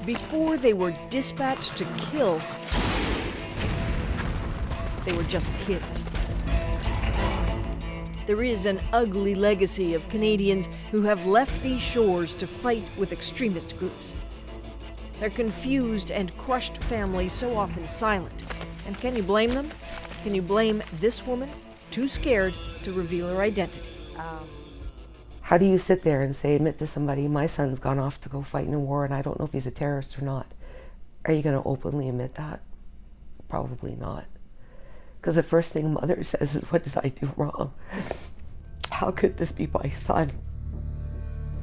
Before they were dispatched to kill, they were just kids. There is an ugly legacy of Canadians who have left these shores to fight with extremist groups. Their confused and crushed families so often silent. And can you blame them? Can you blame this woman, too scared to reveal her identity? How do you sit there and admit to somebody, my son's gone off to go fight in a war and I don't know if he's a terrorist or not? Are you going to openly admit that? Probably not. Because the first thing a mother says is, what did I do wrong? How could this be my son?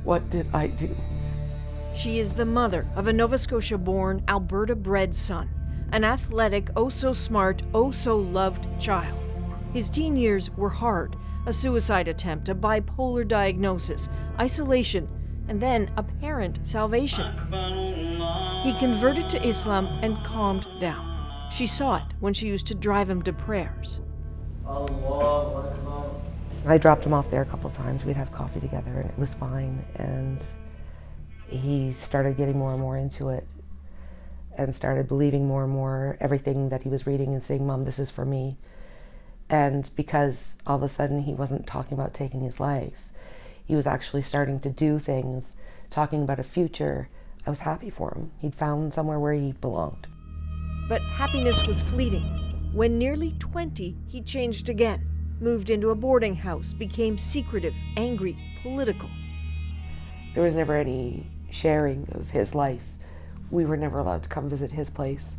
What did I do? She is the mother of a Nova Scotia-born, Alberta-bred son, an athletic, oh-so-smart, oh-so-loved child. His teen years were hard, a suicide attempt, a bipolar diagnosis, isolation, and then apparent salvation. He converted to Islam and calmed down. She saw it when she used to drive him to prayers. I dropped him off there a couple times. We'd have coffee together and it was fine. And he started getting more and more into it and started believing more and more everything that he was reading and saying, Mom, this is for me. And because all of a sudden he wasn't talking about taking his life, he was actually starting to do things, talking about a future. I was happy for him. He'd found somewhere where he belonged. But happiness was fleeting. When nearly 20, he changed again, moved into a boarding house, became secretive, angry, political. There was never any sharing of his life. We were never allowed to come visit his place.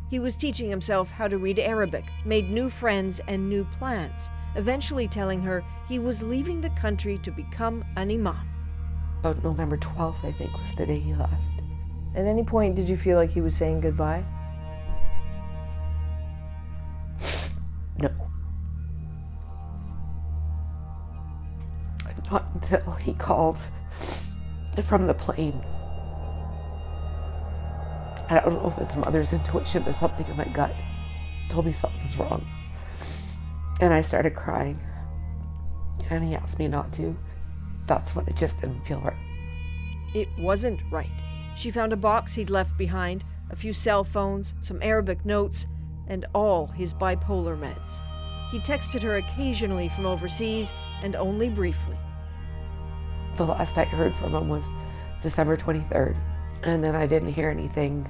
He was teaching himself how to read Arabic, made new friends and new plans, eventually telling her he was leaving the country to become an imam. About November 12th, I think, was the day he left. At any point, did you feel like he was saying goodbye? No. Not until he called from the plane. I don't know if it's mother's intuition, but something in my gut told me something's wrong. And I started crying. And he asked me not to. That's when it just didn't feel right. It wasn't right. She found a box he'd left behind, a few cell phones, some Arabic notes, and all his bipolar meds. He texted her occasionally from overseas and only briefly. The last I heard from him was December 23rd. And then I didn't hear anything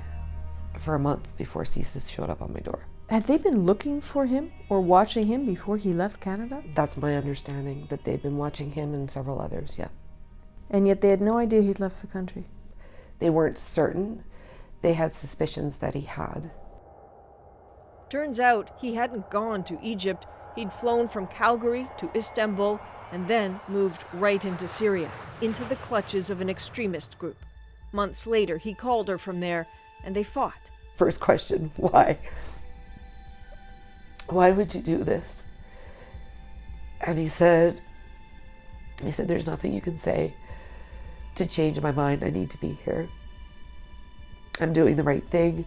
for a month before CSIS showed up on my door. Had they been looking for him or watching him before he left Canada? That's my understanding, that they've been watching him and several others, yeah. And yet they had no idea he'd left the country? They weren't certain. They had suspicions that he had. Turns out he hadn't gone to Egypt. He'd flown from Calgary to Istanbul and then moved right into Syria, into the clutches of an extremist group. Months later, he called her from there, and they fought. First question, why? Why would you do this? And he said, there's nothing you can say to change my mind. I need to be here. I'm doing the right thing.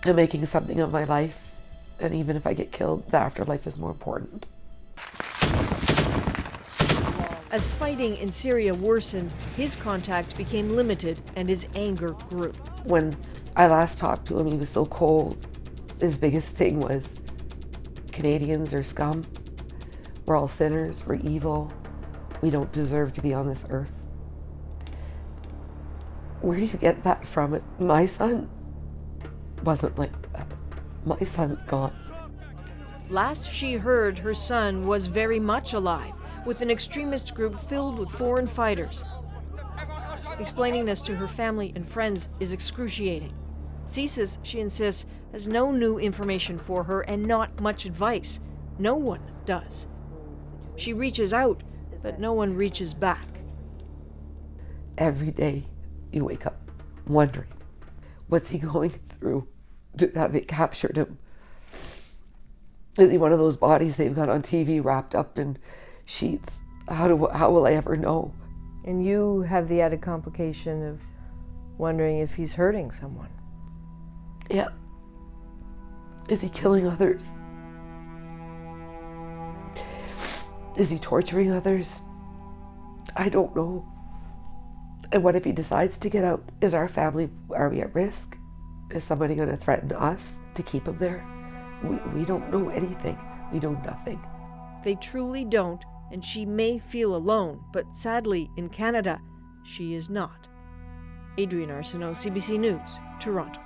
I'm making something of my life. And even if I get killed, the afterlife is more important. As fighting in Syria worsened, his contact became limited and his anger grew. When I last talked to him, he was so cold. His biggest thing was, Canadians are scum. We're all sinners, we're evil. We don't deserve to be on this earth. Where do you get that from? My son wasn't like that. My son's gone. Last she heard, her son was very much alive, with an extremist group filled with foreign fighters. Explaining this to her family and friends is excruciating. CSIS, she insists, has no new information for her and not much advice. No one does. She reaches out, but no one reaches back. Every day you wake up wondering, what's he going through to have they captured him? Is he one of those bodies they've got on TV wrapped up in sheets? How will I ever know? And you have the added complication of wondering if he's hurting someone. Yeah. Is he killing others? Is he torturing others? I don't know. And what if he decides to get out? Is our family, are we at risk? Is somebody going to threaten us to keep him there? We don't know anything. We know nothing. They truly don't, and she may feel alone, but sadly, in Canada, she is not. Adrienne Arsenault, CBC News, Toronto.